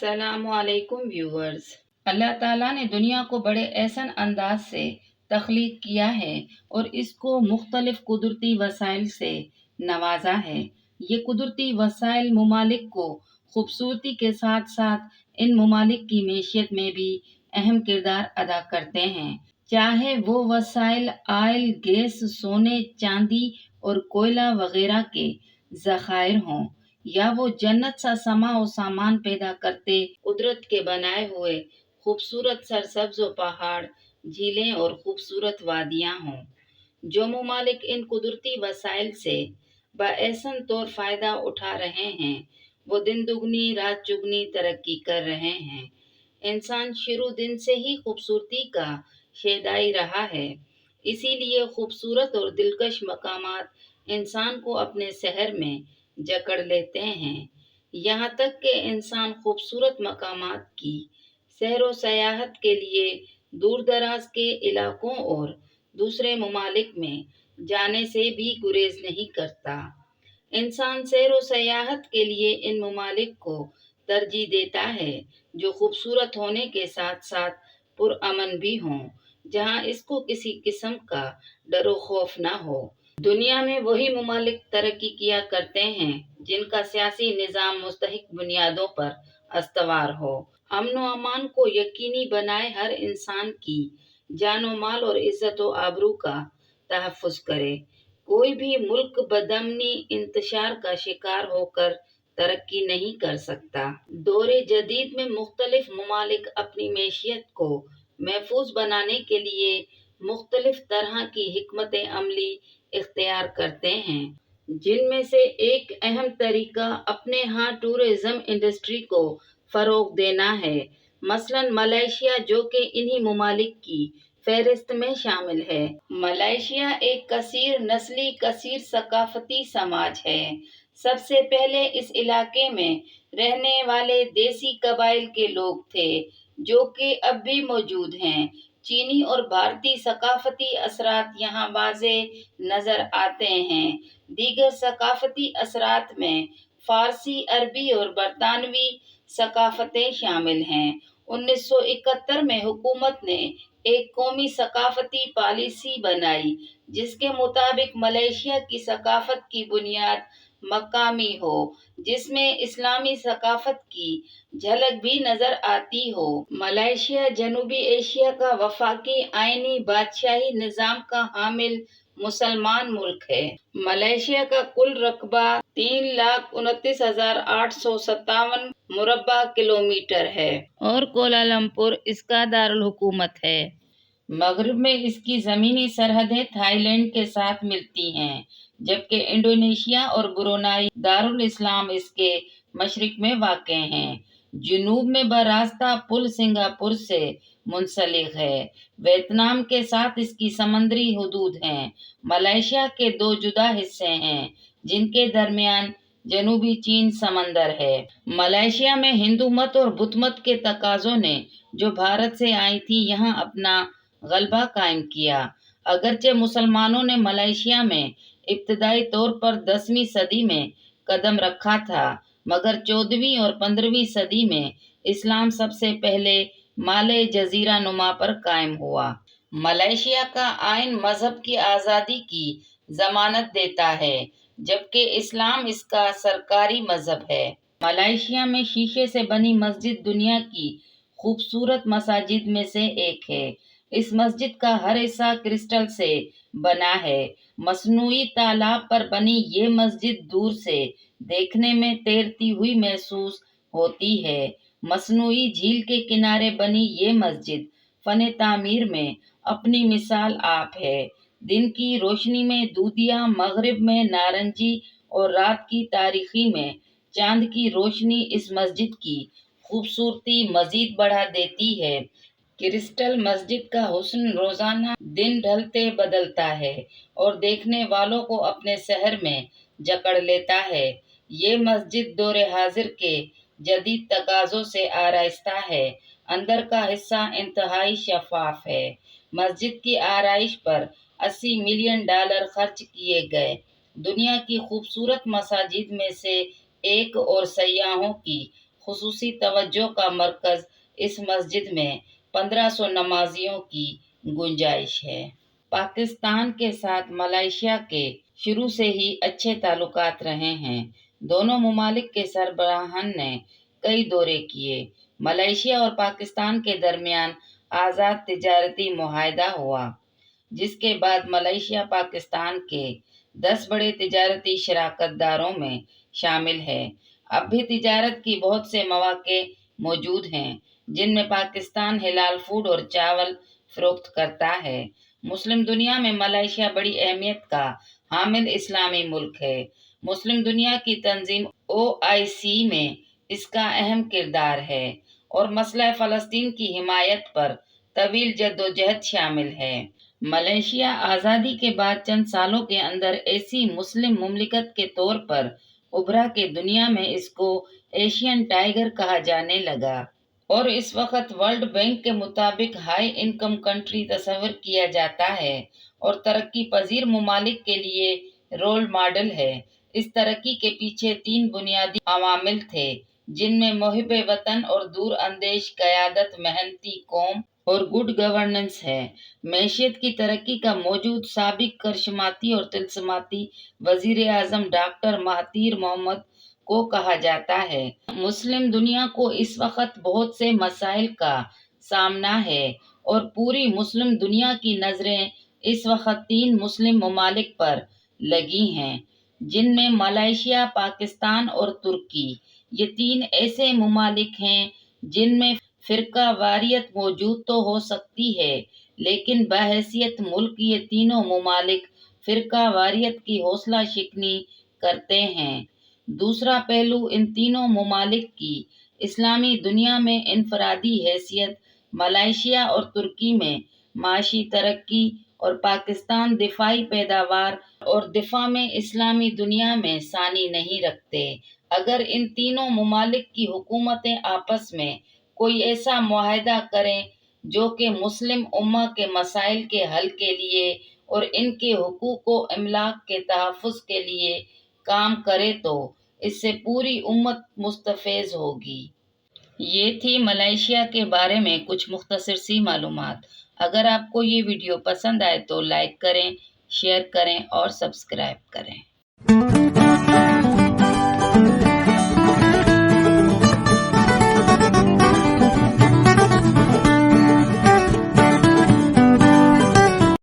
السلام علیکم ویورز۔ اللہ تعالیٰ نے دنیا کو بڑے احسن انداز سے تخلیق کیا ہے اور اس کو مختلف قدرتی وسائل سے نوازا ہے۔ یہ قدرتی وسائل ممالک کو خوبصورتی کے ساتھ ساتھ ان ممالک کی معیشت میں بھی اہم کردار ادا کرتے ہیں، چاہے وہ وسائل آئل، گیس، سونے، چاندی اور کوئلہ وغیرہ کے ذخائر ہوں، یا وہ جنت سا سما و سامان پیدا کرتے قدرت کے بنائے ہوئے خوبصورت سرسبز و پہاڑ، جھیلیں اور خوبصورت وادیاں ہوں۔ جو ممالک ان قدرتی وسائل سے باحسن طور فائدہ اٹھا رہے ہیں، وہ دن دگنی رات چگنی ترقی کر رہے ہیں۔ انسان شروع دن سے ہی خوبصورتی کا شیدائی رہا ہے، اسی لیے خوبصورت اور دلکش مقامات انسان کو اپنے سحر میں جکڑ لیتے ہیں، یہاں تک کہ انسان خوبصورت مقامات کی سیر و سیاحت کے لیے دور دراز کے علاقوں اور دوسرے ممالک میں جانے سے بھی گریز نہیں کرتا۔ انسان سیر و سیاحت کے لیے ان ممالک کو ترجیح دیتا ہے جو خوبصورت ہونے کے ساتھ ساتھ پرامن بھی ہوں، جہاں اس کو کسی قسم کا ڈر و خوف نہ ہو۔ دنیا میں وہی ممالک ترقی کیا کرتے ہیں جن کا سیاسی نظام مستحکم بنیادوں پر استوار ہو، امن و امان کو یقینی بنائے، ہر انسان کی جان و مال اور عزت و آبرو کا تحفظ کرے۔ کوئی بھی ملک بدامنی انتشار کا شکار ہو کر ترقی نہیں کر سکتا۔ دور جدید میں مختلف ممالک اپنی معیشت کو محفوظ بنانے کے لیے مختلف طرح کی حکمت عملی اختیار کرتے ہیں، جن میں سے ایک اہم طریقہ اپنے ہاں ٹورزم انڈسٹری کو فروغ دینا ہے۔ مثلاً ملائیشیا، جو کہ انہی ممالک کی فہرست میں شامل ہے۔ ملائیشیا ایک کثیر نسلی، کثیر ثقافتی سماج ہے۔ سب سے پہلے اس علاقے میں رہنے والے دیسی قبائل کے لوگ تھے، جو کہ اب بھی موجود ہیں۔ چینی اور بھارتی ثقافتی اثرات یہاں واضح نظر آتے ہیں۔ دیگر ثقافتی اثرات میں فارسی، عربی اور برطانوی ثقافتیں شامل ہیں۔ 1971 میں حکومت نے ایک قومی ثقافتی پالیسی بنائی جس کے مطابق ملائیشیا کی ثقافت کی بنیاد مقامی ہو، جس میں اسلامی ثقافت کی جھلک بھی نظر آتی ہو۔ ملائیشیا جنوبی ایشیا کا وفاقی آئینی بادشاہی نظام کا حامل مسلمان ملک ہے۔ ملائیشیا کا کل رقبہ 3,29,857 مربع کلومیٹر ہے اور کوالالمپور اس کا دارالحکومت ہے۔ مغرب میں اس کی زمینی سرحدیں تھائی لینڈ کے ساتھ ملتی ہیں، جبکہ انڈونیشیا اور برونائی دارالاسلام اس کے مشرق میں واقع ہیں۔ جنوب میں براستہ پل سنگاپور سے منسلک ہے۔ ویتنام کے ساتھ اس کی سمندری حدود ہیں۔ ملائیشیا کے دو جدا حصے ہیں جن کے درمیان جنوبی چین سمندر ہے۔ ملائیشیا میں ہندو مت اور بدھ مت کے تقاضوں نے جو بھارت سے آئی تھی یہاں اپنا غلبہ قائم کیا۔ اگرچہ مسلمانوں نے ملائیشیا میں ابتدائی طور پر 10ویں صدی میں قدم رکھا تھا، مگر 14ویں اور 15ویں صدی میں اسلام سب سے پہلے مالے جزیرہ نما پر قائم ہوا۔ ملائیشیا کا آئین مذہب کی آزادی کی ضمانت دیتا ہے، جبکہ اسلام اس کا سرکاری مذہب ہے۔ ملائیشیا میں شیشے سے بنی مسجد دنیا کی خوبصورت مساجد میں سے ایک ہے۔ اس مسجد کا ہر حصہ کرسٹل سے بنا ہے۔ مصنوعی تالاب پر بنی یہ مسجد دور سے دیکھنے میں تیرتی ہوئی محسوس ہوتی ہے۔ مصنوعی جھیل کے کنارے بنی یہ مسجد فن تعمیر میں اپنی مثال آپ ہے۔ دن کی روشنی میں دودھیا، مغرب میں نارنجی اور رات کی تاریکی میں چاند کی روشنی اس مسجد کی خوبصورتی مزید بڑھا دیتی ہے۔ کرسٹل مسجد کا حسن روزانہ دن ڈھلتے بدلتا ہے اور دیکھنے والوں کو اپنے سحر میں جکڑ لیتا ہے۔ یہ مسجد دور حاضر کے جدید تقاضوں سے آراستہ ہے۔ اندر کا حصہ انتہائی شفاف ہے۔ مسجد کی آرائش پر $80 ملین خرچ کیے گئے۔ دنیا کی خوبصورت مساجد میں سے ایک اور سیاحوں کی خصوصی توجہ کا مرکز اس مسجد میں 1500 نمازیوں کی گنجائش ہے۔ پاکستان کے ساتھ ملائیشیا کے شروع سے ہی اچھے تعلقات رہے ہیں۔ دونوں ممالک کے سربراہان نے کئی دورے کیے۔ ملائیشیا اور پاکستان کے درمیان آزاد تجارتی معاہدہ ہوا، جس کے بعد ملائیشیا پاکستان کے 10 بڑے تجارتی شراکت داروں میں شامل ہے۔ اب بھی تجارت کی بہت سے مواقع موجود ہیں، جن میں پاکستان حلال فوڈ اور چاول فروخت کرتا ہے۔ مسلم دنیا میں ملائیشیا بڑی اہمیت کا حامل اسلامی ملک ہے۔ مسلم دنیا کی تنظیم OIC میں اس کا اہم کردار ہے اور مسئلہ فلسطین کی حمایت پر طویل جدوجہد شامل ہے۔ ملائیشیا آزادی کے بعد چند سالوں کے اندر ایسی مسلم مملکت کے طور پر ابھرا کہ دنیا میں اس کو ایشین ٹائیگر کہا جانے لگا اور اس وقت ورلڈ بینک کے مطابق ہائی انکم کنٹری تصور کیا جاتا ہے اور ترقی پذیر ممالک کے لیے رول ماڈل ہے۔ اس ترقی کے پیچھے 3 بنیادی عوامل تھے، جن میں محب وطن اور دور اندیش قیادت، محنتی قوم اور گڈ گورننس ہے۔ معیشت کی ترقی کا موجود سابق کرشماتی اور طلسماتی وزیر اعظم ڈاکٹر مہاتیر محمد کو کہا جاتا ہے۔ مسلم دنیا کو اس وقت بہت سے مسائل کا سامنا ہے اور پوری مسلم دنیا کی نظریں اس وقت 3 مسلم ممالک پر لگی ہیں، جن میں ملائیشیا، پاکستان اور ترکی۔ یہ 3 ایسے ممالک ہیں جن میں فرقہ واریت موجود تو ہو سکتی ہے، لیکن بحیثیت ملک یہ تینوں ممالک فرقہ واریت کی حوصلہ شکنی کرتے ہیں۔ دوسرا پہلو، ان تینوں ممالک کی اسلامی دنیا میں انفرادی حیثیت، ملائیشیا اور ترکی میں معاشی ترقی اور پاکستان دفاعی پیداوار اور دفاع میں اسلامی دنیا میں ثانی نہیں رکھتے۔ اگر ان تینوں ممالک کی حکومتیں آپس میں کوئی ایسا معاہدہ کریں جو کہ مسلم امہ کے مسائل کے حل کے لیے اور ان کے حقوق و املاک کے تحفظ کے لیے کام کرے تو اس سے پوری امت مستفیض ہوگی۔ یہ تھی ملائیشیا کے بارے میں کچھ مختصر سی معلومات۔ اگر آپ کو یہ ویڈیو پسند آئے تو لائک کریں، شیئر کریں اور سبسکرائب کریں۔